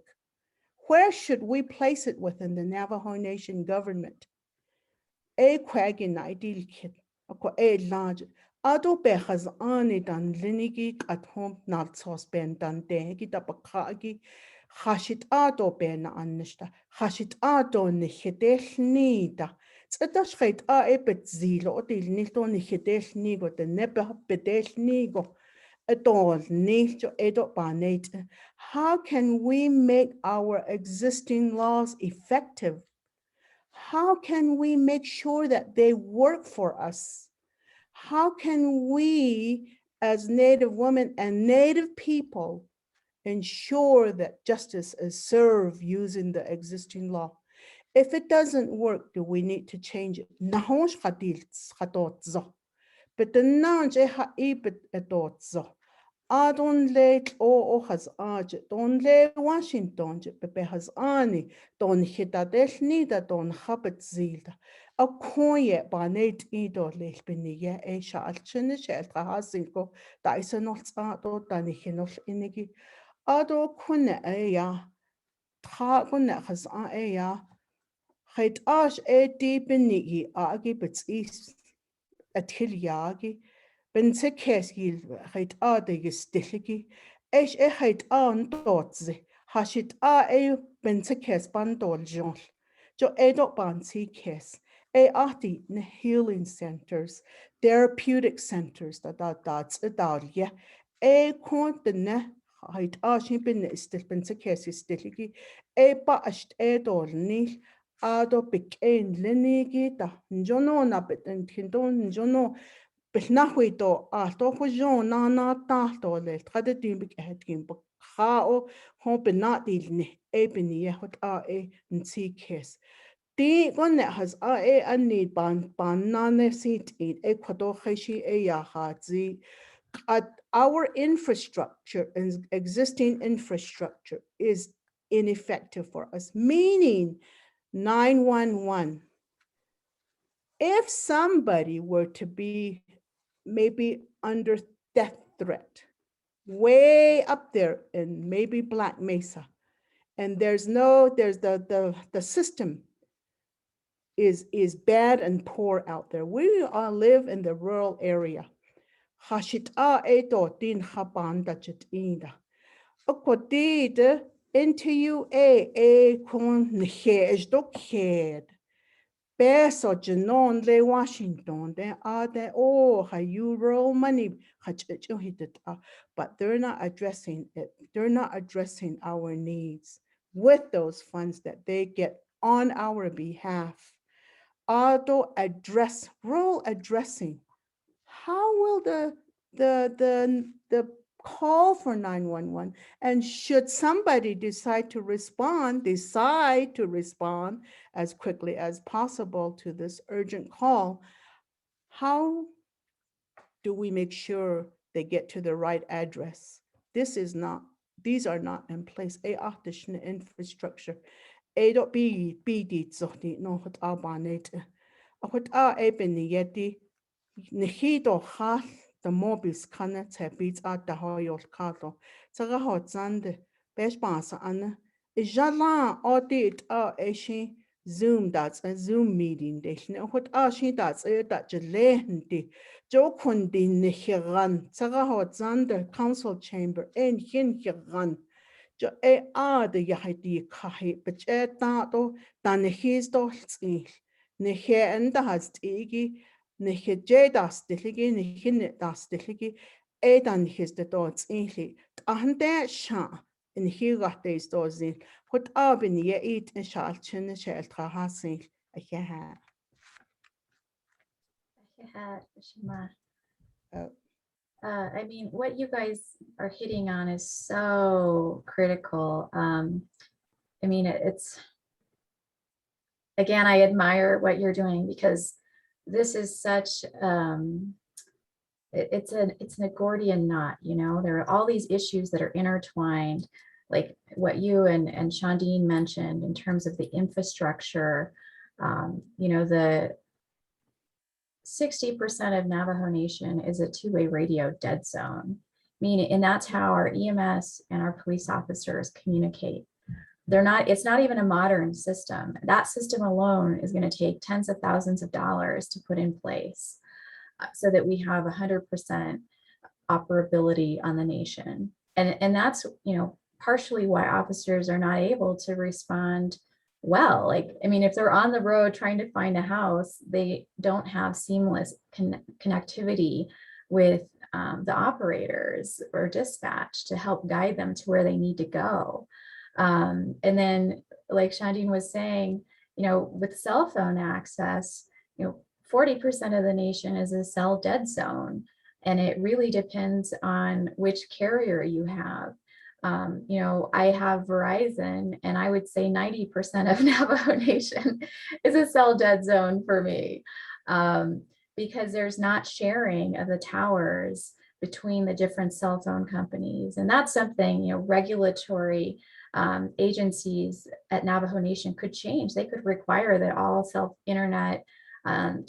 Where should we place it within the Navajo Nation government? Quagin ideal kid, large. Ado behas ani dan linigi at home nalsos ben dan degi da bakagi. Hashit ado ben annishta. Hashit ado nihidel nida. Tsetash heit bet zilo otil nilto nihidel nigo de nebe bedel nigo. How can we make our existing laws effective? How can we make sure that they work for us? How can we, as Native women and Native people, ensure that justice is served using the existing law? If it doesn't work, do we need to change it? But the nanje haibit edotzo. Adon late o has aje, don le Washington, pepe has ani, don hitadel nida don habit zilda. A koye banet ido lech benige e shalchene sheltra hasilko, da is a not ado danichinol inigi. Ado kune ya, tra kune has ya. Het ash deep benigi agi bits east at hilyagi. Ben se kesgil het de gestiligi. Esh het dotze. Hashit ben se kes bandol jol. Jo edo ban si kes. Ati ne healing centers, therapeutic centers that's dalje. Kon de ne height bin istilpensa kesistiligi epa asht edolni ado piken lenigi ta njono na beten tindon njono Belnahuito alto hujon na talto le trade dimbik etkim khao hon benatilni ebini yehot a nsikes Ti gonne has a need ban nane seat in Ecuador heshi yahazi at our infrastructure and existing infrastructure is ineffective for us, meaning 911. If somebody were to be maybe under death threat, way up there in maybe Black Mesa, and there's the system is bad and poor out there. We all live in the rural area. Hashita eto din habanda chitinda. Okodid into you a kon nhesh do khed. Beso genon le Washington, they are the you roll money, but they're not addressing it. They're not addressing our needs with those funds that they get on our behalf. Auto address, role addressing. How will the call for 911, and should somebody decide to respond as quickly as possible to this urgent call, how do we make sure they get to the right address? These are not in place. Infrastructure. Nihido hal the mobis kana tebits at the hoyol kato. Saga hot zande, besh basa anna. Jalan audit eshi Zoom that's a Zoom meeting. What ashi that's that jelehndi. Jo kundi nihiran. Saga hot zande council chamber en hin hiran. Jo de yahidi kahi, but tato dan his dolce. Nihe and the has tigi. Nihe das deligi, nihin das deligi, edan his the dots inly. Ahande sha in he got these doors in. What abin ye eat and shall chin shall trahasin. Yeah, Shima. I mean, what you guys are hitting on is so critical. I mean, it's, again, I admire what you're doing because this is such, it's an Gordian knot, you know, there are all these issues that are intertwined, like what you and Shandine mentioned in terms of the infrastructure, you know, the 60% of Navajo Nation is a two-way radio dead zone, meaning, and that's how our EMS and our police officers communicate. It's not even a modern system. That system alone is going to take tens of thousands of dollars to put in place so that we have 100% operability on the nation. And that's, you know, partially why officers are not able to respond well. Like, I mean, if they're on the road trying to find a house, they don't have seamless connectivity with the operators or dispatch to help guide them to where they need to go. And then, like Shandine was saying, you know, with cell phone access, you know, 40% of the nation is a cell dead zone. And it really depends on which carrier you have. You know, I have Verizon, and I would say 90% of Navajo Nation is a cell dead zone for me, because there's not sharing of the towers between the different cell phone companies. And that's something, you know, regulatory agencies at Navajo Nation could change. They could require that all internet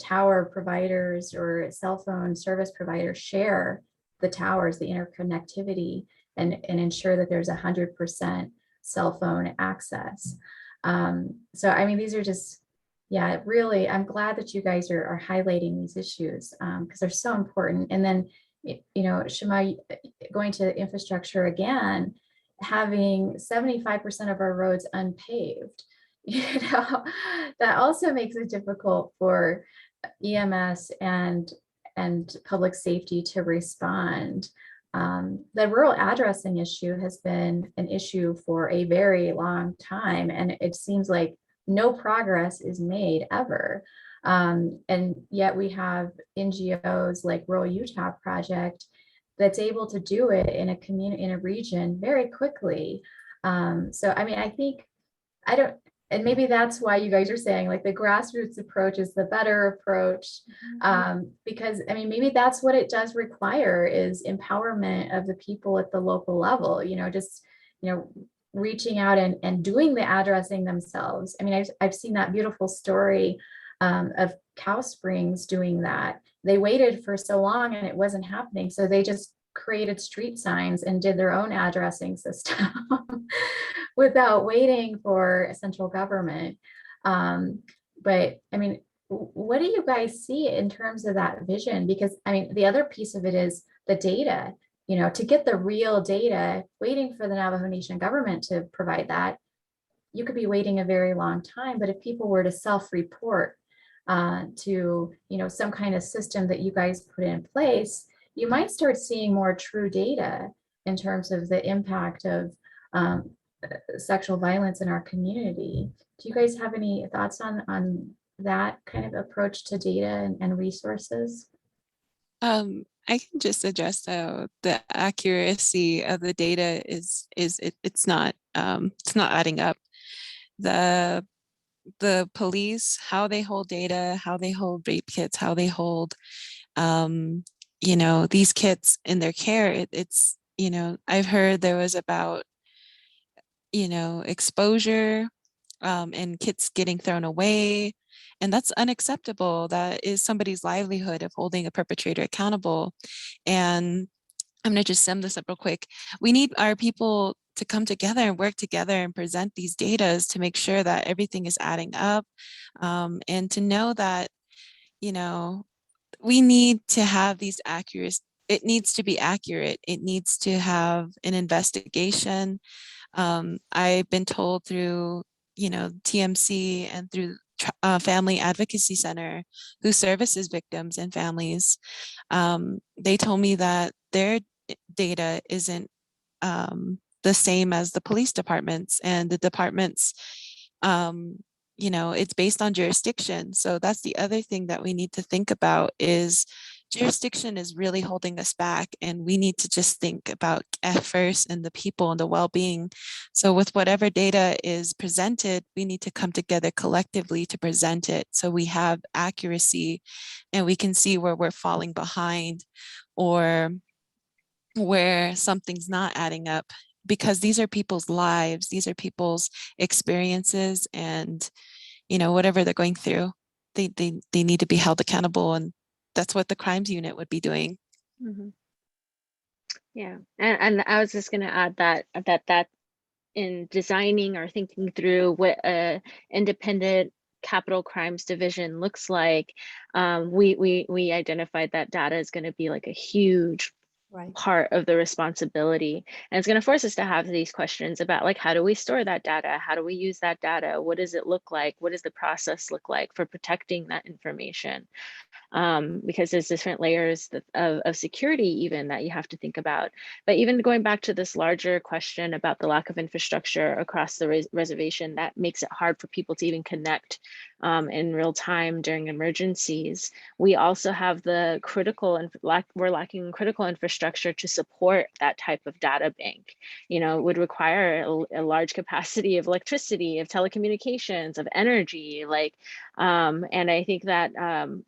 tower providers or cell phone service providers share the towers, the interconnectivity, and ensure that there's 100% cell phone access. So, I mean, these are just, yeah, really, I'm glad that you guys are highlighting these issues because they're so important. And then, you know, Shema, going to infrastructure again, having 75% of our roads unpaved, you know, that also makes it difficult for EMS and public safety to respond. The rural addressing issue has been an issue for a very long time, and it seems like no progress is made ever. And yet we have NGOs like Rural Utah Project that's able to do it in a community, in a region very quickly. So, I mean, I think, I don't, and maybe that's why you guys are saying like the grassroots approach is the better approach. Because I mean, maybe that's what it does require, is empowerment of the people at the local level, just, reaching out and doing the addressing themselves. I mean, I've seen that beautiful story of Cow Springs doing that. They waited for so long and it wasn't happening. So they just created street signs and did their own addressing system without waiting for central government. But I mean, what do you guys see in terms of that vision? Because I mean, the other piece of it is the data, to get the real data, waiting for the Navajo Nation government to provide that, you could be waiting a very long time. But if people were to self-report to, some kind of system that you guys put in place, you might start seeing more true data in terms of the impact of sexual violence in our community. Do you guys have any thoughts on that kind of approach to data and resources? I can just address the accuracy of the data it's not adding up. The police, how they hold data, how they hold rape kits, how they hold these kids in their care. It's I've heard there was about exposure and kids getting thrown away, and that's unacceptable. That is somebody's livelihood of holding a perpetrator accountable. And I'm going to just sum this up real quick. We need our people to come together and work together and present these data to make sure that everything is adding up, and to know that we need to have these accurate. It needs to be accurate. It needs to have an investigation. I've been told through, TMC and through Family Advocacy Center, who services victims and families. They told me that their data isn't the same as the police departments, and the departments, it's based on jurisdiction. So that's the other thing that we need to think about, is jurisdiction is really holding us back, and we need to just think about at first and the people and the well-being. So with whatever data is presented, we need to come together collectively to present it, so we have accuracy and we can see where we're falling behind or where something's not adding up, because these are people's lives, these are people's experiences, and whatever they're going through, they need to be held accountable, and that's what the crimes unit would be doing. Mm-hmm. Yeah, and I was just going to add that in designing or thinking through what a independent capital crimes division looks like, we identified that data is going to be like a huge part of the responsibility, and it's going to force us to have these questions about, like, how do we store that data, how do we use that data, what does it look like, what does the process look like for protecting that information, because there's different layers of security even that you have to think about. But even going back to this larger question about the lack of infrastructure across the reservation, that makes it hard for people to even connect in real time during emergencies. We also have the critical, and we're lacking critical infrastructure to support that type of data bank. It would require a large capacity of electricity, of telecommunications, of energy, and I think that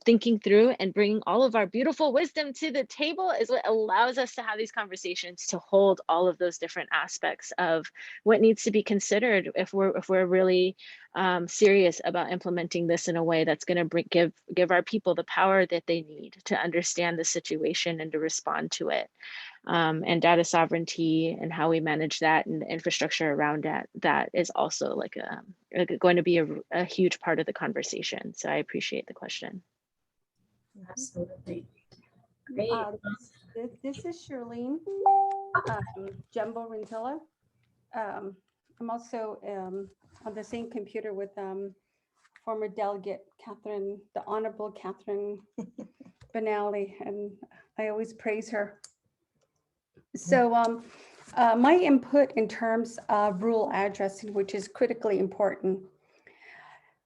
thinking through and bringing all of our beautiful wisdom to the table is what allows us to have these conversations, to hold all of those different aspects of what needs to be considered if we're really serious about implementing this in a way that's going to give our people the power that they need to understand the situation and to respond to it. And data sovereignty and how we manage that and the infrastructure around that is also going to be a huge part of the conversation. So I appreciate the question. Absolutely. Great. This is Shirlene Jumbo Rentilla. I'm also on the same computer with former delegate Catherine, the Honorable Catherine Benally, and I always praise her. So my input in terms of rural addressing, which is critically important.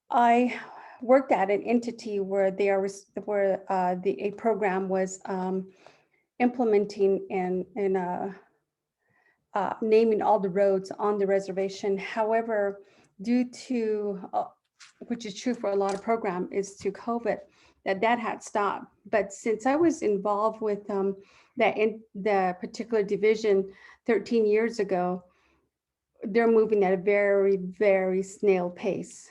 I worked at an entity where a program was implementing and naming all the roads on the reservation. However, due to, which is true for a lot of programs, is to COVID, that had stopped. But since I was involved with that in the particular division 13 years ago, they're moving at a very, very snail pace.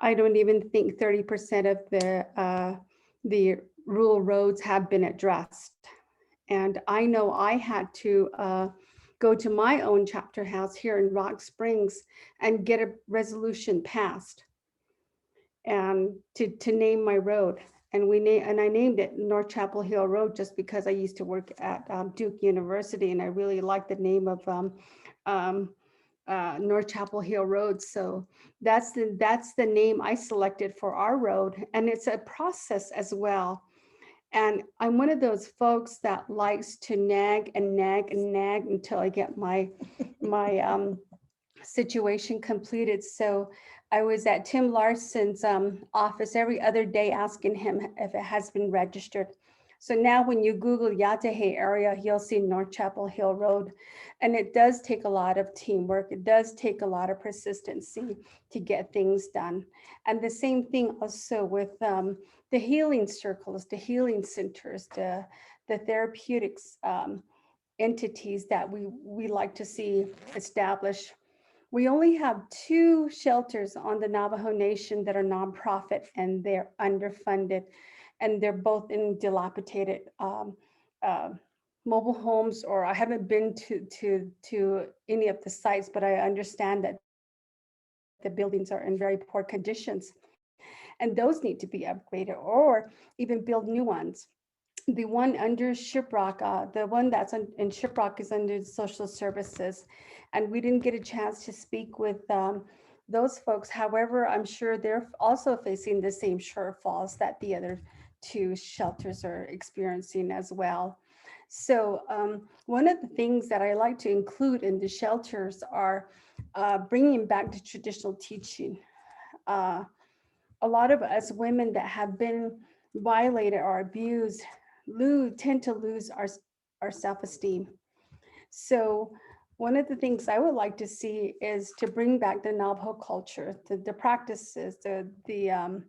I don't even think 30% of the rural roads have been addressed. And I know I had to go to my own chapter house here in Rock Springs and get a resolution passed and to name my road. And I named it North Chapel Hill Road just because I used to work at Duke University and I really liked the name of North Chapel Hill Road. So that's the name I selected for our road. And it's a process as well. And I'm one of those folks that likes to nag and nag and nag until I get my situation completed. So I was at Tim Larson's office every other day asking him if it has been registered. So now when you Google Yatahe area, you'll see North Chapel Hill Road. And it does take a lot of teamwork. It does take a lot of persistency to get things done. And the same thing also with the healing circles, the healing centers, the therapeutics entities that we like to see established. We only have 2 shelters on the Navajo Nation that are nonprofit and they're underfunded. And they're both in dilapidated mobile homes, or I haven't been to any of the sites, but I understand that the buildings are in very poor conditions. And those need to be upgraded or even build new ones. The one under Shiprock, the one that's in Shiprock is under social services. And we didn't get a chance to speak with those folks. However, I'm sure they're also facing the same shortfalls that the other 2 shelters are experiencing as well. So one of the things that I like to include in the shelters are bringing back the traditional teaching. A lot of us women that have been violated or abused tend to lose our self-esteem. So one of the things I would like to see is to bring back the Navajo culture, the practices, the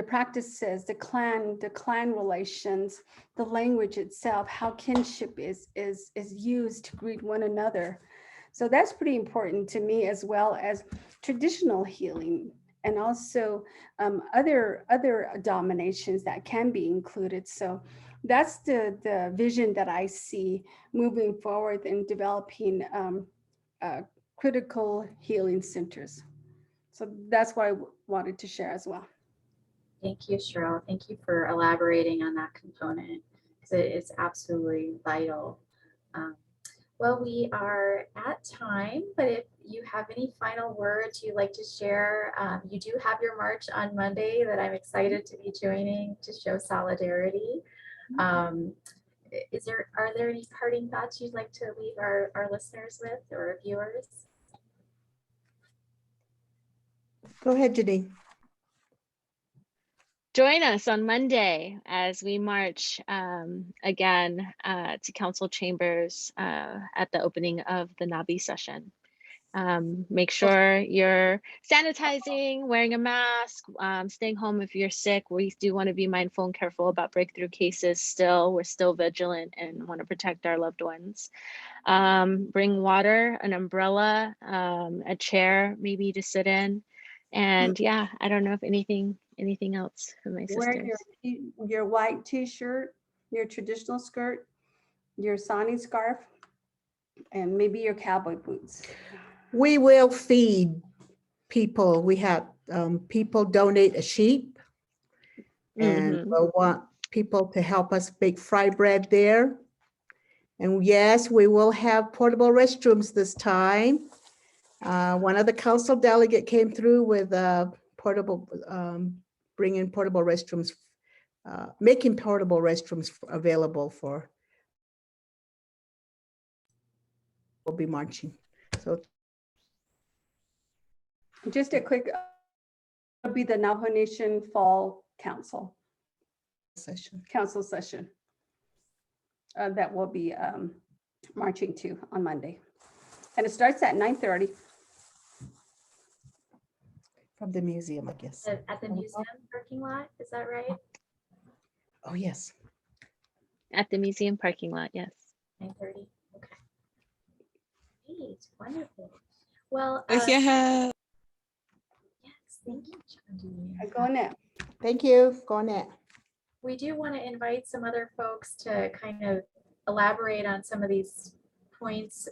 practices, the clan relations, the language itself, how kinship is used to greet one another. So that's pretty important to me, as well as traditional healing and also other dominations that can be included. So that's the vision that I see moving forward in developing critical healing centers. So that's what I wanted to share as well. Thank you, Cheryl. Thank you for elaborating on that component, because it's absolutely vital. Well, we are at time, but if you have any final words you'd like to share, you do have your march on Monday that I'm excited to be joining to show solidarity. Are there any parting thoughts you'd like to leave our listeners with or viewers? Go ahead, Janine. Join us on Monday as we march again to council chambers at the opening of the Nabi session. Make sure you're sanitizing, wearing a mask, staying home if you're sick. We do want to be mindful and careful about breakthrough cases still. We're still vigilant and want to protect our loved ones. Bring water, an umbrella, a chair maybe to sit in. And yeah, I don't know if anything else for my sisters. Wear your white t-shirt, your traditional skirt, your sani scarf, and maybe your cowboy boots. We will feed people. We had people donate a sheep, and we'll want people to help us bake fry bread there. And yes, we will have portable restrooms this time. One of the council delegate came through with portable, bringing portable restrooms, making portable restrooms available for will be marching. So Just a quick, it'll be the Navajo Nation Fall Council session that we'll be marching to on Monday. And it starts at 9:30. from the museum, I guess. At the museum parking lot, is that right? Oh, yes. At the museum parking lot, yes. 9:30, okay. Great, wonderful. Well, Yeah. yes, thank you, Chandi. Go now. Thank you. Go on it. We do want to invite some other folks to kind of elaborate on some of these points.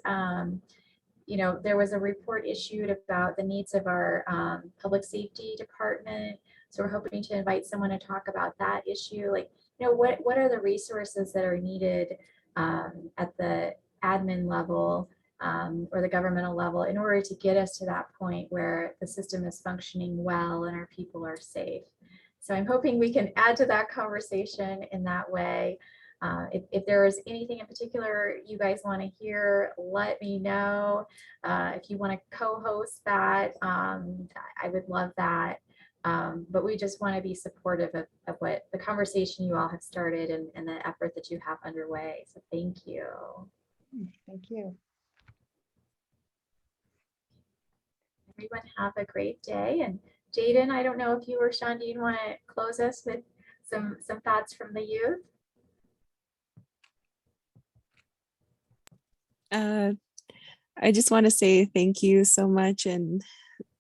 You know, there was a report issued about the needs of our public safety department. So we're hoping to invite someone to talk about that issue. Like, you know, what are the resources that are needed at the admin level or the governmental level in order to get us to that point where the system is functioning well and our people are safe. So I'm hoping we can add to that conversation in that way. If there is anything in particular you guys want to hear, let me know. If you want to co-host that, I would love that. But we just want to be supportive of what the conversation you all have started and the effort that you have underway. So thank you. Thank you. Everyone have a great day. And Jaden, I don't know if you or Shandine want to close us with some thoughts from the youth. I just want to say thank you so much. And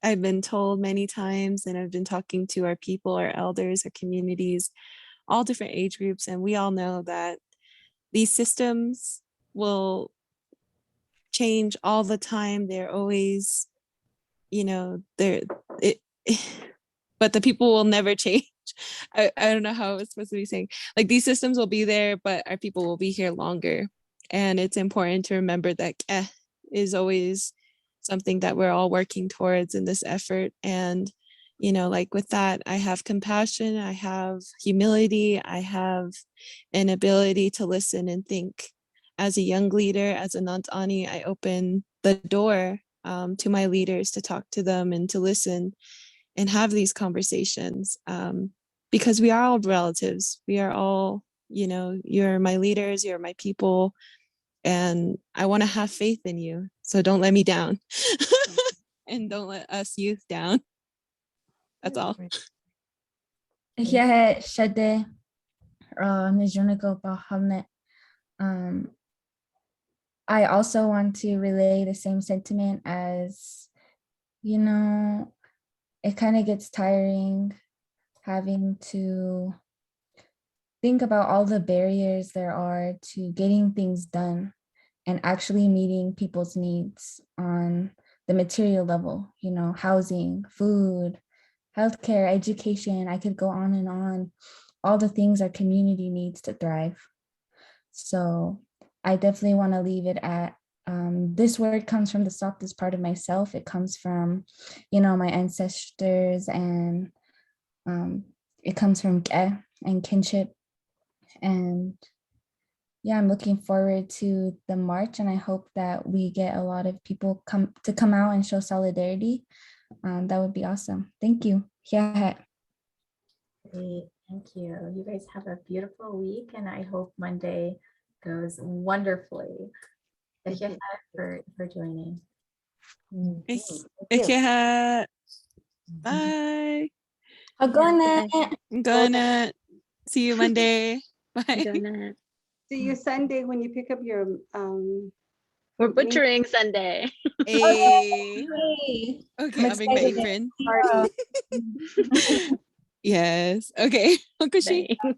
I've been told many times, and I've been talking to our people, our elders, our communities, all different age groups, and we all know that these systems will change all the time. They're always, you know, but the people will never change. I don't know how it's supposed to be saying. Like, these systems will be there, but our people will be here longer. And it's important to remember that is always something that we're all working towards in this effort. And, you know, like with that, I have compassion, I have humility, I have an ability to listen and think. As a young leader, as a Nantani, I open the door to my leaders to talk to them and to listen and have these conversations, because we are all relatives. We are all, you know, you're my leaders, you're my people, and I want to have faith in you. So don't let me down and don't let us youth down. That's all. Yeah, Shade, Nijunigo Bahamnet. I also want to relay the same sentiment as, you know, it kind of gets tiring having to think about all the barriers there are to getting things done and actually meeting people's needs on the material level, you know, housing, food, healthcare, education. I could go on and on, all the things our community needs to thrive. So I definitely want to leave it at, this word comes from the softest part of myself. It comes from, you know, my ancestors, and it comes from Ke and kinship. And yeah, I'm looking forward to the march, and I hope that we get a lot of people come out and show solidarity. That would be awesome. Thank you. Yeah. Great, thank you. You guys have a beautiful week, and I hope Monday goes wonderfully. Thank you for joining. Bye. I'm gonna. I'm gonna see you Monday. Bye. Donut. See you Sunday when you pick up your We're butchering Sunday. Hey. Hey. Okay, I'll bring my excited. apron. Tomorrow. Yes. Okay. Uncle Shi. Bye.